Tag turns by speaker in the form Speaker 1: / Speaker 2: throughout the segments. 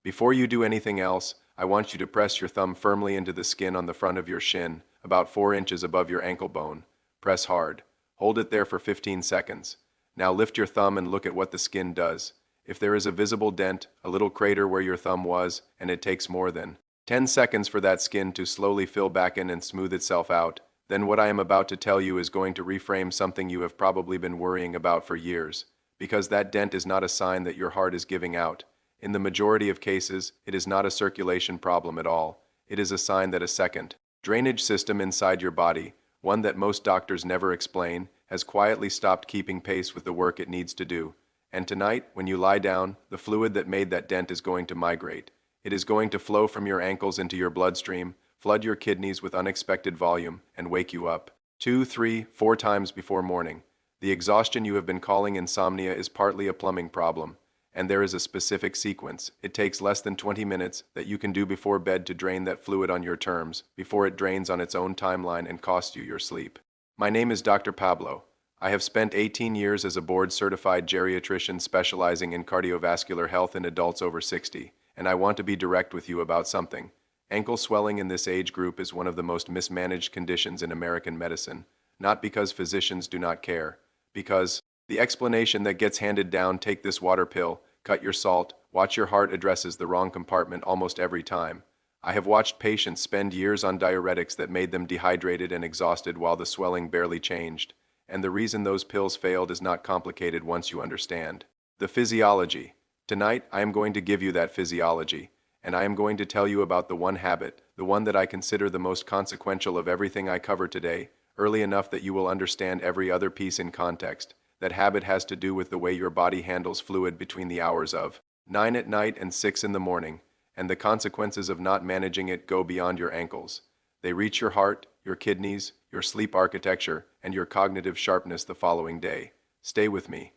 Speaker 1: Before you do anything else, I want you to press your thumb firmly into the skin on the front of your shin, about 4 inches above your ankle bone. Press hard. Hold it there for 15 seconds. Now lift your thumb and look at what the skin does. If there is a visible dent, a little crater where your thumb was, and it takes more than 10 seconds for that skin to slowly fill back in and smooth itself out, then what I am about to tell you is going to reframe something you have probably been worrying about for years, because that dent is not a sign that your heart is giving out. In the majority of cases, it is not a circulation problem at all. It is a sign that a second drainage system inside your body, one that most doctors never explain, has quietly stopped keeping pace with the work it needs to do. And tonight, when you lie down, the fluid that made that dent is going to migrate. It is going to flow from your ankles into your bloodstream, flood your kidneys with unexpected volume, and wake you up 2, 3, 4 times before morning. The exhaustion you have been calling insomnia is partly a plumbing problem, and there is a specific sequence. It takes less than 20 minutes that you can do before bed to drain that fluid on your terms, before it drains on its own timeline and costs you your sleep. My name is Dr. Pablo. I have spent 18 years as a board-certified geriatrician specializing in cardiovascular health in adults over 60, and I want to be direct with you about something. Ankle swelling in this age group is one of the most mismanaged conditions in American medicine, not because physicians do not care, because the explanation that gets handed down, take this water pill, cut your salt, watch your heart, addresses the wrong compartment almost every time. I have watched patients spend years on diuretics that made them dehydrated and exhausted while the swelling barely changed, and the reason those pills failed is not complicated once you understand the physiology. Tonight, I am going to give you that physiology, and I am going to tell you about the one habit, the one that I consider the most consequential of everything I cover today, early enough that you will understand every other piece in context. That habit has to do with the way your body handles fluid between the hours of 9 at night and 6 in the morning, and the consequences of not managing it go beyond your ankles. They reach your heart, your kidneys, your sleep architecture, and your cognitive sharpness the following day. Stay with me.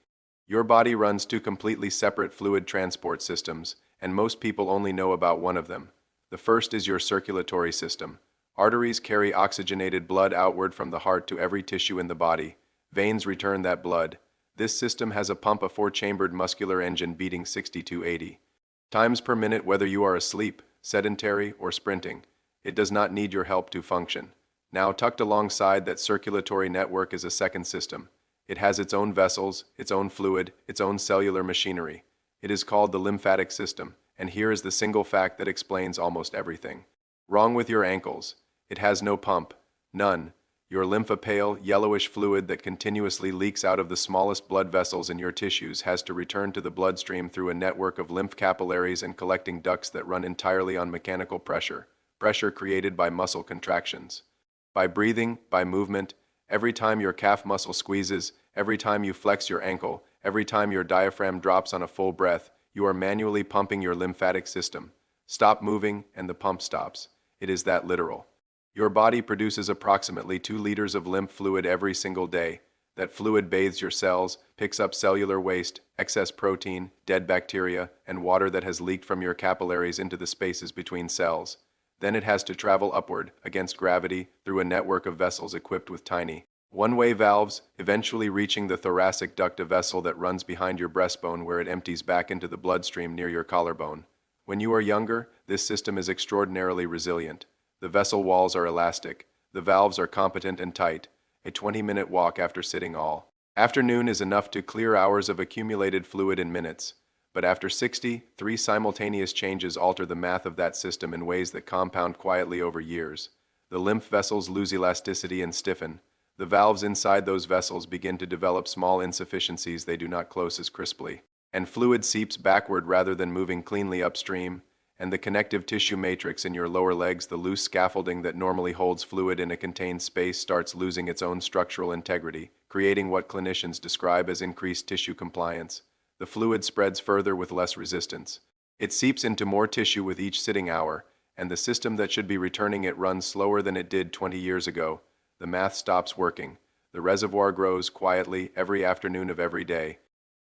Speaker 1: Your body runs 2 completely separate fluid transport systems, and most people only know about one of them. The first is your circulatory system. Arteries carry oxygenated blood outward from the heart to every tissue in the body. Veins return that blood. This system has a pump, a 4-chambered muscular engine beating 60 to 80 times per minute whether you are asleep, sedentary, or sprinting. It does not need your help to function. Now, tucked alongside that circulatory network is a second system. It has its own vessels, its own fluid, its own cellular machinery. It is called the lymphatic system, and here is the single fact that explains almost everything wrong with your ankles. It has no pump, none. Your lymph, pale, yellowish fluid that continuously leaks out of the smallest blood vessels in your tissues, has to return to the bloodstream through a network of lymph capillaries and collecting ducts that run entirely on mechanical pressure created by muscle contractions. By breathing, by movement, every time your calf muscle squeezes, every time you flex your ankle, every time your diaphragm drops on a full breath, you are manually pumping your lymphatic system. Stop moving and the pump stops. It is that literal. Your body produces approximately 2 liters of lymph fluid every single day. That fluid bathes your cells, picks up cellular waste, excess protein, dead bacteria, and water that has leaked from your capillaries into the spaces between cells. Then it has to travel upward, against gravity, through a network of vessels equipped with tiny one-way valves, eventually reaching the thoracic duct, a vessel that runs behind your breastbone where it empties back into the bloodstream near your collarbone. When you are younger, this system is extraordinarily resilient. The vessel walls are elastic. The valves are competent and tight. A 20-minute walk after sitting all afternoon is enough to clear hours of accumulated fluid in minutes. But after 60, 3 simultaneous changes alter the math of that system in ways that compound quietly over years. The lymph vessels lose elasticity and stiffen. The valves inside those vessels begin to develop small insufficiencies they do not close as crisply, and fluid seeps backward rather than moving cleanly upstream. And the connective tissue matrix in your lower legs, the loose scaffolding that normally holds fluid in a contained space, starts losing its own structural integrity, creating what clinicians describe as increased tissue compliance. The fluid spreads further with less resistance. It seeps into more tissue with each sitting hour, and the system that should be returning it runs slower than it did 20 years ago. The math stops working. The reservoir grows quietly every afternoon of every day.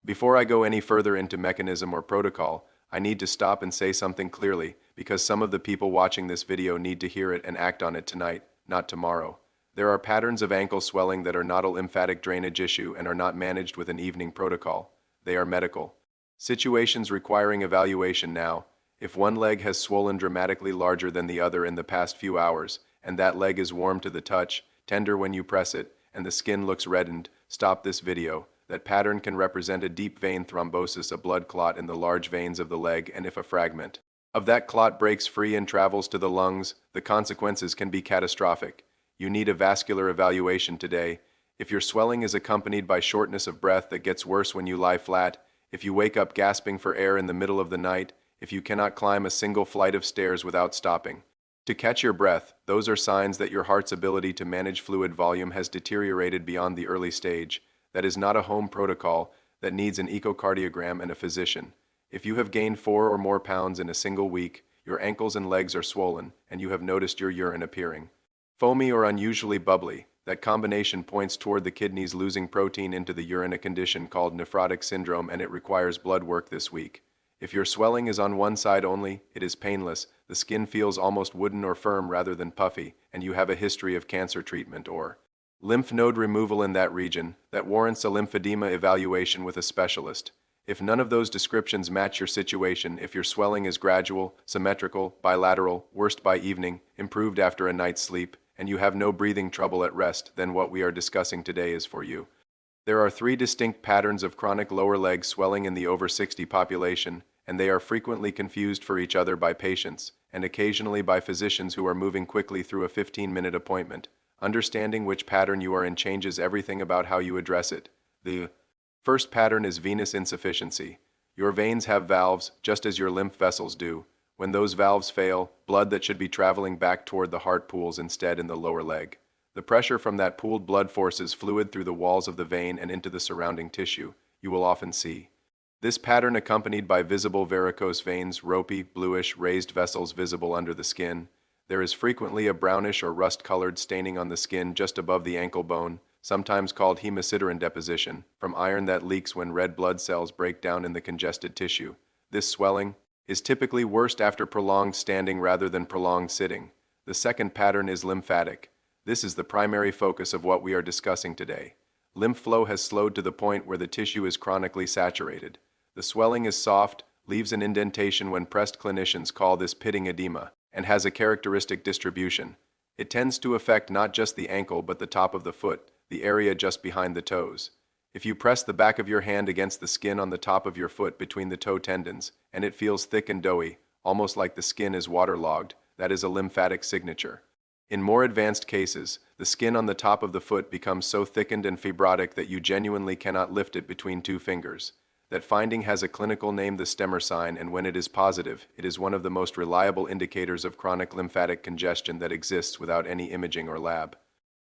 Speaker 1: Before I go any further into mechanism or protocol, I need to stop and say something clearly, because some of the people watching this video need to hear it and act on it tonight, not tomorrow. There are patterns of ankle swelling that are not a lymphatic drainage issue and are not managed with an evening protocol. They are medical situations requiring evaluation now, If one leg has swollen dramatically larger than the other in the past few hours, and that leg is warm to the touch, tender when you press it, and the skin looks reddened, stop this video. That pattern can represent a deep vein thrombosis, a blood clot in the large veins of the leg, and if a fragment of that clot breaks free and travels to the lungs, the consequences can be catastrophic. You need a vascular evaluation today. If your swelling is accompanied by shortness of breath that gets worse when you lie flat, if you wake up gasping for air in the middle of the night, if you cannot climb a single flight of stairs without stopping to catch your breath, those are signs that your heart's ability to manage fluid volume has deteriorated beyond the early stage. That is not a home protocol that needs an echocardiogram and a physician. If you have gained 4 or more pounds in a single week, your ankles and legs are swollen, and you have noticed your urine appearing foamy or unusually bubbly, that combination points toward the kidneys losing protein into the urine, a condition called nephrotic syndrome, and it requires blood work this week. If your swelling is on one side only, it is painless, the skin feels almost wooden or firm rather than puffy, and you have a history of cancer treatment or lymph node removal in that region, that warrants a lymphedema evaluation with a specialist. If none of those descriptions match your situation, if your swelling is gradual, symmetrical, bilateral, worst by evening, improved after a night's sleep, and you have no breathing trouble at rest, then what we are discussing today is for you. There are 3 distinct patterns of chronic lower leg swelling in the over 60 population, and they are frequently confused for each other by patients, and occasionally by physicians who are moving quickly through a 15-minute appointment. Understanding which pattern you are in changes everything about how you address it. The first pattern is venous insufficiency. Your veins have valves, just as your lymph vessels do. When those valves fail, blood that should be traveling back toward the heart pools instead in the lower leg. The pressure from that pooled blood forces fluid through the walls of the vein and into the surrounding tissue. You will often see this pattern accompanied by visible varicose veins, ropey, bluish, raised vessels visible under the skin. There is frequently a brownish or rust-colored staining on the skin just above the ankle bone, sometimes called hemosiderin deposition, from iron that leaks when red blood cells break down in the congested tissue. This swelling is typically worst after prolonged standing rather than prolonged sitting. The second pattern is lymphatic. This is the primary focus of what we are discussing today. Lymph flow has slowed to the point where the tissue is chronically saturated. The swelling is soft, leaves an indentation when pressed. Clinicians call this pitting edema, and has a characteristic distribution. It tends to affect not just the ankle but the top of the foot, the area just behind the toes. If you press the back of your hand against the skin on the top of your foot between the toe tendons, and it feels thick and doughy, almost like the skin is waterlogged, that is a lymphatic signature. In more advanced cases, the skin on the top of the foot becomes so thickened and fibrotic that you genuinely cannot lift it between 2 fingers. That finding has a clinical name, the Stemmer sign, and when it is positive, it is one of the most reliable indicators of chronic lymphatic congestion that exists without any imaging or lab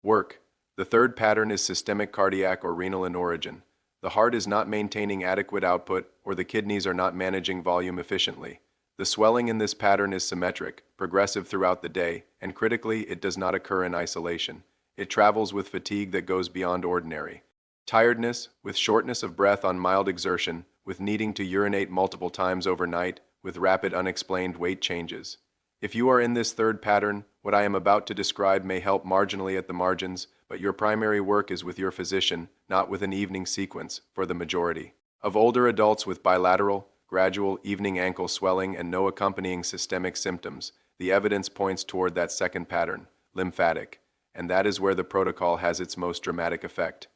Speaker 1: work. The third pattern is systemic cardiac or renal in origin. The heart is not maintaining adequate output, or the kidneys are not managing volume efficiently. The swelling in this pattern is symmetric, progressive throughout the day, and critically, it does not occur in isolation. It travels with fatigue that goes beyond ordinary tiredness, with shortness of breath on mild exertion, with needing to urinate multiple times overnight, with rapid unexplained weight changes. If you are in this third pattern, what I am about to describe may help marginally at the margins, but your primary work is with your physician, not with an evening sequence, for the majority of older adults with bilateral, gradual evening ankle swelling and no accompanying systemic symptoms. The evidence points toward that second pattern, lymphatic, and that is where the protocol has its most dramatic effect.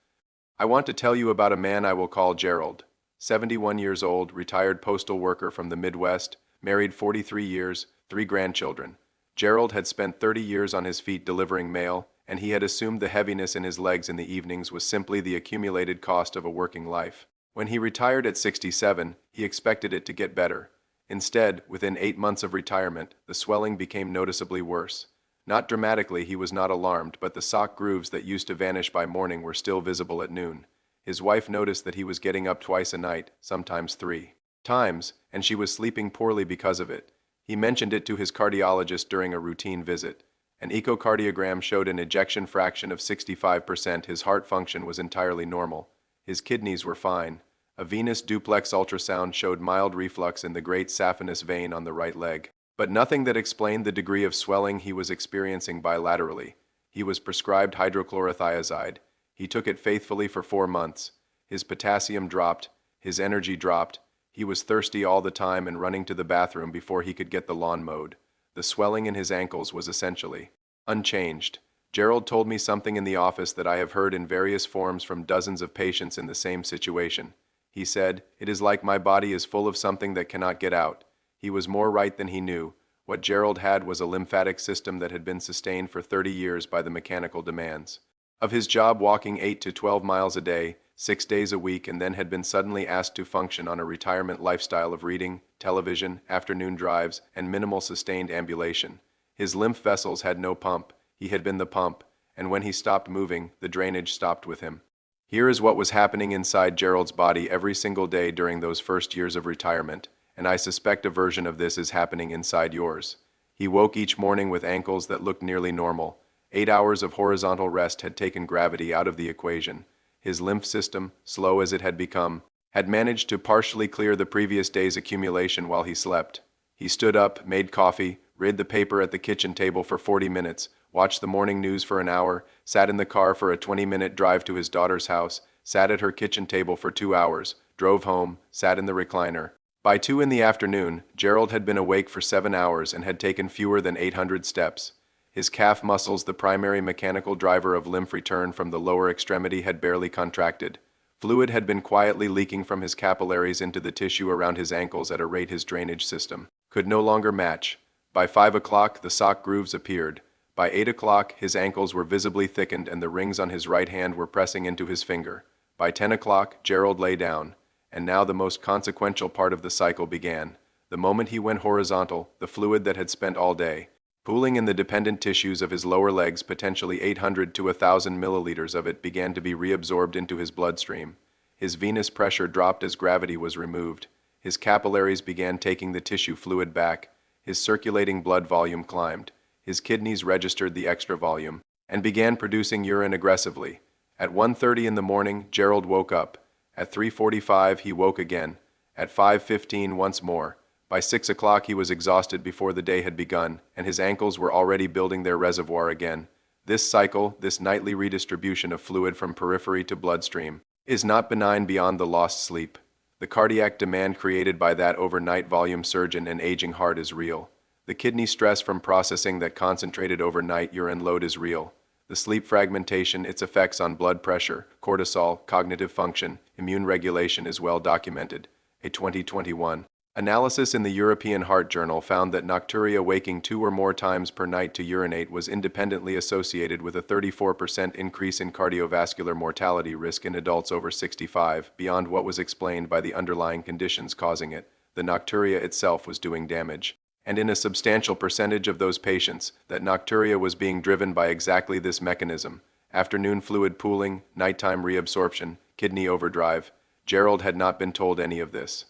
Speaker 1: I want to tell you about a man I will call Gerald, 71 years old, retired postal worker from the Midwest, married 43 years, 3 grandchildren. Gerald had spent 30 years on his feet delivering mail, and he had assumed the heaviness in his legs in the evenings was simply the accumulated cost of a working life. When he retired at 67, he expected it to get better. Instead, within 8 months of retirement, the swelling became noticeably worse. Not dramatically, he was not alarmed, but the sock grooves that used to vanish by morning were still visible at noon. His wife noticed that he was getting up twice a night, sometimes 3 times, and she was sleeping poorly because of it. He mentioned it to his cardiologist during a routine visit. An echocardiogram showed an ejection fraction of 65%. His heart function was entirely normal. His kidneys were fine. A venous duplex ultrasound showed mild reflux in the great saphenous vein on the right leg, but nothing that explained the degree of swelling he was experiencing bilaterally. He was prescribed hydrochlorothiazide. He took it faithfully for 4 months. His potassium dropped, his energy dropped, He was thirsty all the time and running to the bathroom before he could get the lawn mowed. The swelling in his ankles was essentially unchanged. Gerald told me something in the office that I have heard in various forms from dozens of patients in the same situation. He said, "It is like my body is full of something that cannot get out." He was more right than he knew. What Gerald had was a lymphatic system that had been sustained for 30 years by the mechanical demands of his job, walking 8 to 12 miles a day, 6 days a week, and then had been suddenly asked to function on a retirement lifestyle of reading, television, afternoon drives, and minimal sustained ambulation. His lymph vessels had no pump. He had been the pump, and when he stopped moving, the drainage stopped with him. Here is what was happening inside Gerald's body every single day during those first years of retirement, and I suspect a version of this is happening inside yours. He woke each morning with ankles that looked nearly normal. 8 hours of horizontal rest had taken gravity out of the equation. His lymph system, slow as it had become, had managed to partially clear the previous day's accumulation while he slept. He stood up, made coffee, read the paper at the kitchen table for 40 minutes, watched the morning news for an hour, sat in the car for a 20-minute drive to his daughter's house, sat at her kitchen table for 2 hours, drove home, sat in the recliner. By 2 in the afternoon, Gerald had been awake for 7 hours and had taken fewer than 800 steps. His calf muscles, the primary mechanical driver of lymph return from the lower extremity, had barely contracted. Fluid had been quietly leaking from his capillaries into the tissue around his ankles at a rate his drainage system could no longer match. By 5 o'clock, the sock grooves appeared. By 8 o'clock, his ankles were visibly thickened and the rings on his right hand were pressing into his finger. By 10 o'clock, Gerald lay down. And now the most consequential part of the cycle began. The moment he went horizontal, the fluid that had spent all day pooling in the dependent tissues of his lower legs, potentially 800 to 1,000 milliliters of it, began to be reabsorbed into his bloodstream. His venous pressure dropped as gravity was removed. His capillaries began taking the tissue fluid back. His circulating blood volume climbed. His kidneys registered the extra volume and began producing urine aggressively. At 1:30 in the morning, Gerald woke up. At 3:45, he woke again. At 5:15, once more. By 6 o'clock, he was exhausted before the day had begun, and his ankles were already building their reservoir again. This cycle, this nightly redistribution of fluid from periphery to bloodstream, is not benign beyond the lost sleep. The cardiac demand created by that overnight volume surge in an aging heart is real. The kidney stress from processing that concentrated overnight urine load is real. The sleep fragmentation, its effects on blood pressure, cortisol, cognitive function, immune regulation is well documented. A 2021 analysis in the European Heart Journal found that nocturia, waking 2 or more times per night to urinate, was independently associated with a 34% increase in cardiovascular mortality risk in adults over 65, beyond what was explained by the underlying conditions causing it. The nocturia itself was doing damage. And in a substantial percentage of those patients, that nocturia was being driven by exactly this mechanism: afternoon fluid pooling, nighttime reabsorption, kidney overdrive. Gerald had not been told any of this.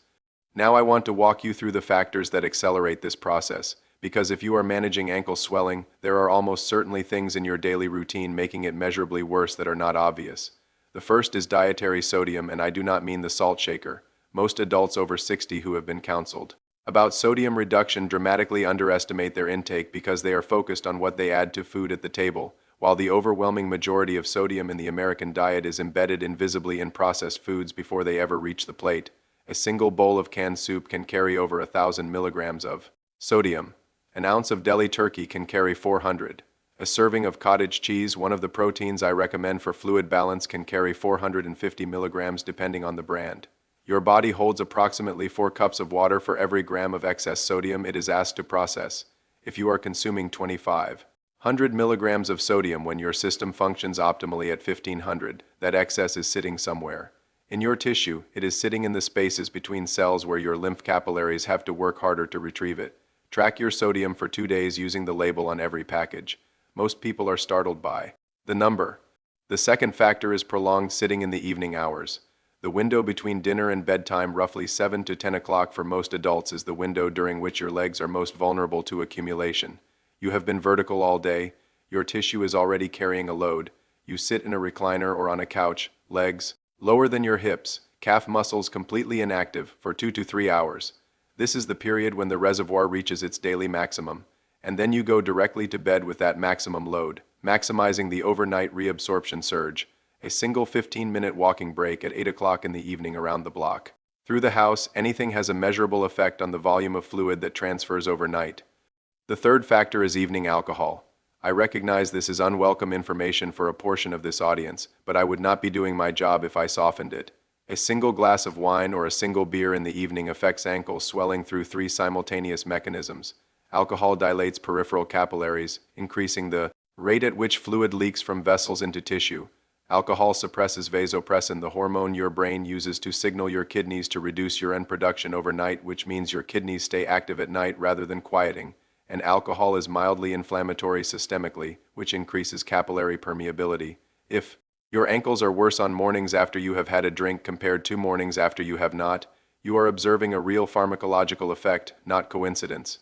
Speaker 1: Now I want to walk you through the factors that accelerate this process, because if you are managing ankle swelling, there are almost certainly things in your daily routine making it measurably worse that are not obvious. The first is dietary sodium, and I do not mean the salt shaker. Most adults over 60 who have been counseled about sodium reduction dramatically underestimate their intake because they are focused on what they add to food at the table, while the overwhelming majority of sodium in the American diet is embedded invisibly in processed foods before they ever reach the plate. A single bowl of canned soup can carry over 1,000 milligrams of sodium. An ounce of deli turkey can carry 400. A serving of cottage cheese, one of the proteins I recommend for fluid balance, can carry 450 milligrams depending on the brand. Your body holds approximately 4 cups of water for every gram of excess sodium it is asked to process. If you are consuming 2,500 milligrams of sodium when your system functions optimally at 1,500, that excess is sitting somewhere in your tissue. It is sitting in the spaces between cells where your lymph capillaries have to work harder to retrieve it. Track your sodium for 2 days using the label on every package. Most people are startled by the number. The second factor is prolonged sitting in the evening hours. The window between dinner and bedtime, roughly 7 to 10 o'clock for most adults, is the window during which your legs are most vulnerable to accumulation. You have been vertical all day. Your tissue is already carrying a load. You sit in a recliner or on a couch, legs lower than your hips, calf muscles completely inactive, for 2 to 3 hours. This is the period when the reservoir reaches its daily maximum, and then you go directly to bed with that maximum load, maximizing the overnight reabsorption surge. A single 15-minute walking break at 8 o'clock in the evening around the block Through the house, anything has a measurable effect on the volume of fluid that transfers overnight. The third factor is evening alcohol. I recognize this is unwelcome information for a portion of this audience, but I would not be doing my job if I softened it. A single glass of wine or a single beer in the evening affects ankle swelling through three simultaneous mechanisms. Alcohol dilates peripheral capillaries, increasing the rate at which fluid leaks from vessels into tissue. Alcohol suppresses vasopressin, the hormone your brain uses to signal your kidneys to reduce urine production overnight, which means your kidneys stay active at night rather than quieting. And alcohol is mildly inflammatory systemically, which increases capillary permeability. If your ankles are worse on mornings after you have had a drink compared to mornings after you have not, you are observing a real pharmacological effect, not coincidence.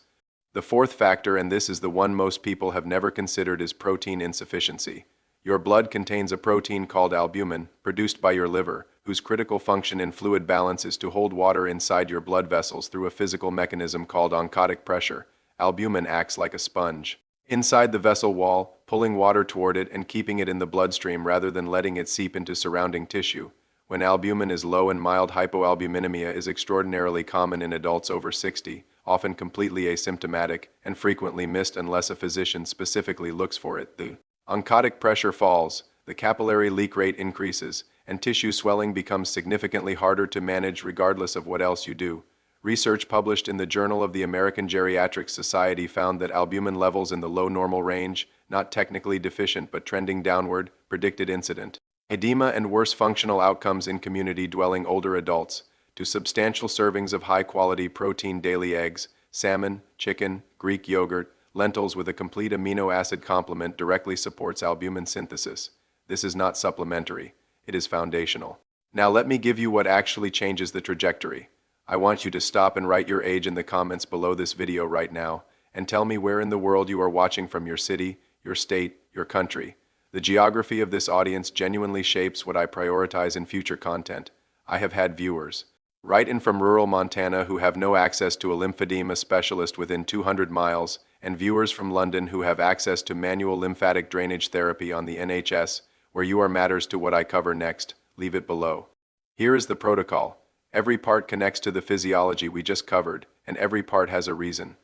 Speaker 1: The fourth factor, and this is the one most people have never considered, is protein insufficiency. Your blood contains a protein called albumin, produced by your liver, whose critical function in fluid balance is to hold water inside your blood vessels through a physical mechanism called oncotic pressure. Albumin acts like a sponge inside the vessel wall, pulling water toward it and keeping it in the bloodstream rather than letting it seep into surrounding tissue. When albumin is low, and mild hypoalbuminemia is extraordinarily common in adults over 60, often completely asymptomatic and frequently missed unless a physician specifically looks for it. The oncotic pressure falls, the capillary leak rate increases, and tissue swelling becomes significantly harder to manage regardless of what else you do. Research published in the Journal of the American Geriatric Society found that albumin levels in the low normal range, not technically deficient but trending downward, predicted incident edema and worse functional outcomes in community-dwelling older adults. To substantial servings of high-quality protein daily: eggs, salmon, chicken, Greek yogurt, lentils with a complete amino acid complement directly supports albumin synthesis. This is not supplementary, it is foundational. Now let me give you what actually changes the trajectory. I want you to stop and write your age in the comments below this video right now, and tell me where in the world you are watching from: your city, your state, your country. The geography of this audience genuinely shapes what I prioritize in future content. I have had viewers write in from rural Montana who have no access to a lymphedema specialist within 200 miles, and viewers from London who have access to manual lymphatic drainage therapy on the NHS. Where you are matters to what I cover next. Leave it below. Here is the protocol. Every part connects to the physiology we just covered, and every part has a reason.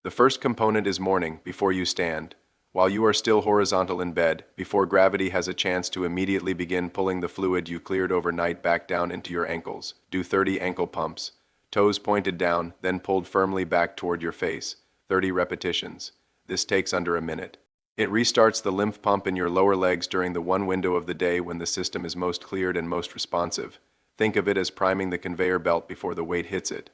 Speaker 1: The first component is morning, before you stand. While you are still horizontal in bed, before gravity has a chance to immediately begin pulling the fluid you cleared overnight back down into your ankles. Do 30 ankle pumps. Toes pointed down, then pulled firmly back toward your face. 30 repetitions. This takes under a minute. It restarts the lymph pump in your lower legs during the one window of the day when the system is most cleared and most responsive. Think of it as priming the conveyor belt before the weight hits it.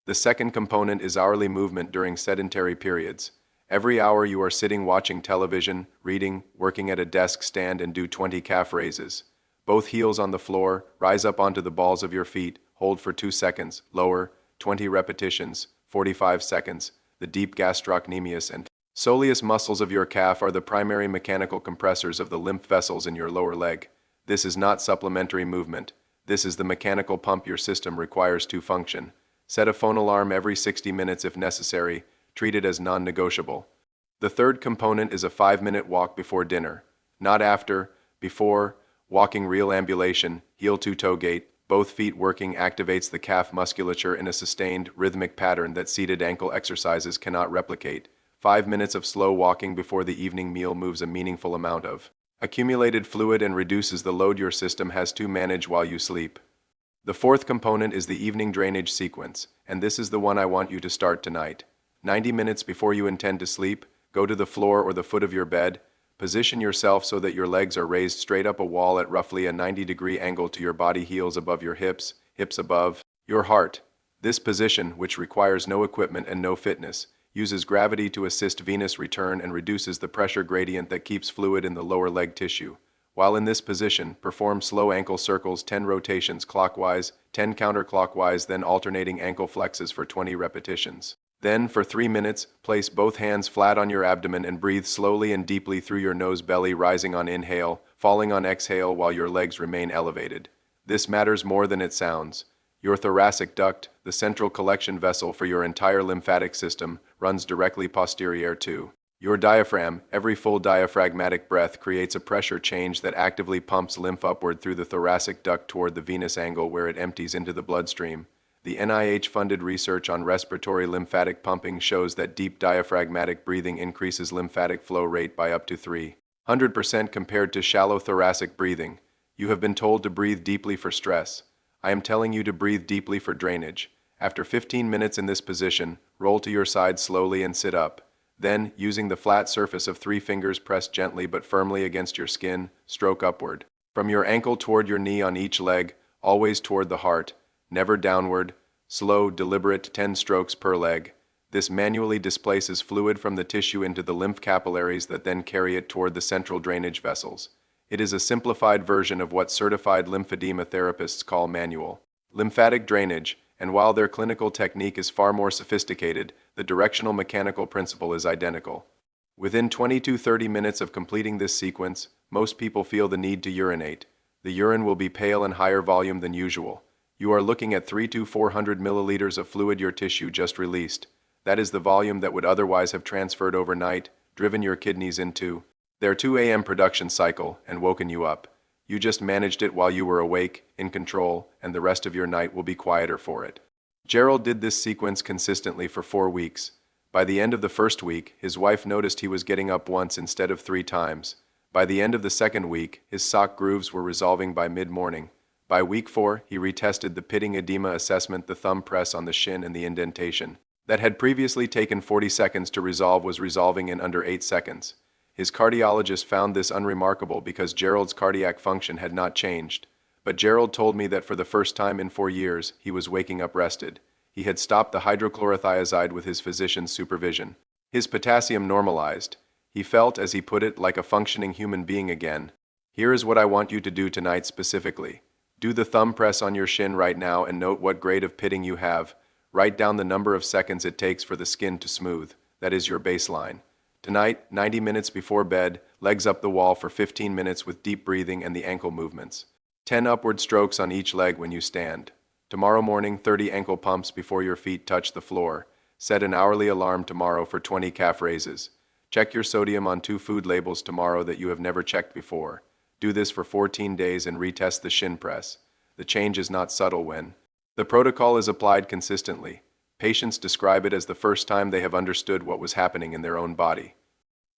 Speaker 1: The second component is hourly movement during sedentary periods. Every hour you are sitting watching television, reading, working at a desk, stand and do 20 calf raises. Both heels on the floor, rise up onto the balls of your feet, hold for 2 seconds, lower, 20 repetitions, 45 seconds. The deep gastrocnemius and soleus muscles of your calf are the primary mechanical compressors of the lymph vessels in your lower leg. This is not supplementary movement. This is the mechanical pump your system requires to function. Set a phone alarm every 60 minutes if necessary. Treat it as non-negotiable. The third component is a 5-minute walk before dinner. Not after, before. Walking, real ambulation, heel to toe gait, both feet working, activates the calf musculature in a sustained, rhythmic pattern that seated ankle exercises cannot replicate. 5 minutes of slow walking before the evening meal moves a meaningful amount of accumulated fluid and reduces the load your system has to manage while you sleep. The fourth component is the evening drainage sequence, and this is the one I want you to start tonight. 90 minutes before you intend to sleep, go to the floor or the foot of your bed. Position yourself so that your legs are raised straight up a wall at roughly a 90-degree angle to your body, heels above your hips, hips above your heart. This position, which requires no equipment and no fitness, uses gravity to assist venous return and reduces the pressure gradient that keeps fluid in the lower leg tissue. While in this position, perform slow ankle circles, 10 rotations clockwise, 10 counterclockwise, then alternating ankle flexes for 20 repetitions. Then, for 3 minutes, place both hands flat on your abdomen and breathe slowly and deeply through your nose, belly rising on inhale, falling on exhale while your legs remain elevated. This matters more than it sounds. Your thoracic duct, the central collection vessel for your entire lymphatic system, runs directly posterior to Your diaphragm, every full diaphragmatic breath creates a pressure change that actively pumps lymph upward through the thoracic duct toward the venous angle where it empties into the bloodstream. The NIH-funded research on respiratory lymphatic pumping shows that deep diaphragmatic breathing increases lymphatic flow rate by up to 300% compared to shallow thoracic breathing. You have been told to breathe deeply for stress. I am telling you to breathe deeply for drainage. After 15 minutes in this position, roll to your side slowly and sit up. Then, using the flat surface of 3 fingers, press gently but firmly against your skin, stroke upward. From your ankle toward your knee on each leg, always toward the heart, never downward, slow, deliberate 10 strokes per leg. This manually displaces fluid from the tissue into the lymph capillaries that then carry it toward the central drainage vessels. It is a simplified version of what certified lymphedema therapists call manual lymphatic drainage, and while their clinical technique is far more sophisticated, the directional mechanical principle is identical. Within 20 to 30 minutes of completing this sequence, most people feel the need to urinate. The urine will be pale and higher volume than usual. You are looking at 300 to 400 milliliters of fluid your tissue just released. That is the volume that would otherwise have transferred overnight, driven your kidneys into their 2 a.m. production cycle, and woken you up. You just managed it while you were awake, in control, and the rest of your night will be quieter for it. Gerald did this sequence consistently for 4 weeks. By the end of the first week, his wife noticed he was getting up once instead of 3 times. By the end of the second week, his sock grooves were resolving by mid-morning. By week 4, he retested the pitting edema assessment, the thumb press on the shin and the indentation. That had previously taken 40 seconds to resolve was resolving in under 8 seconds. His cardiologist found this unremarkable because Gerald's cardiac function had not changed. But Gerald told me that for the first time in 4 years, he was waking up rested. He had stopped the hydrochlorothiazide with his physician's supervision. His potassium normalized. He felt, as he put it, like a functioning human being again. Here is what I want you to do tonight specifically. Do the thumb press on your shin right now and note what grade of pitting you have. Write down the number of seconds it takes for the skin to smooth. That is your baseline. Tonight, 90 minutes before bed, legs up the wall for 15 minutes with deep breathing and the ankle movements. 10 upward strokes on each leg when you stand. Tomorrow morning, 30 ankle pumps before your feet touch the floor. Set an hourly alarm tomorrow for 20 calf raises. Check your sodium on 2 food labels tomorrow that you have never checked before. Do this for 14 days and retest the shin press. The change is not subtle when the protocol is applied consistently. Patients describe it as the first time they have understood what was happening in their own body.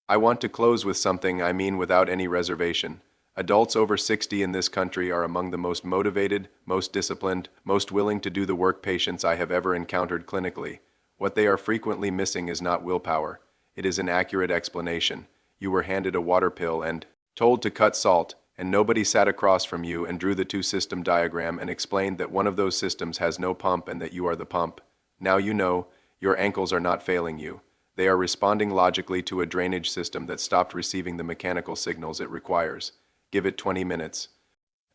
Speaker 1: I want to close with something I mean without any reservation. Adults over 60 in this country are among the most motivated, most disciplined, most willing to do the work patients I have ever encountered clinically. What they are frequently missing is not willpower. It is an accurate explanation. You were handed a water pill and told to cut salt, and nobody sat across from you and drew the 2-system diagram and explained that one of those systems has no pump and that you are the pump. Now you know, your ankles are not failing you. They are responding logically to a drainage system that stopped receiving the mechanical signals it requires. Give it 20 minutes.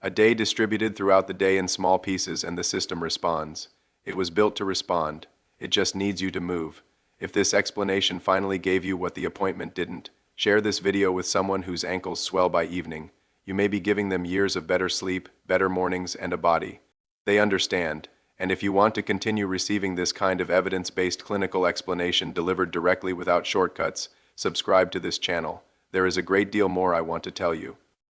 Speaker 1: A day distributed throughout the day in small pieces and the system responds. It was built to respond. It just needs you to move. If this explanation finally gave you what the appointment didn't, share this video with someone whose ankles swell by evening. You may be giving them years of better sleep, better mornings, and a body they understand. And if you want to continue receiving this kind of evidence-based clinical explanation delivered directly without shortcuts, subscribe to this channel. There is a great deal more I want to tell you.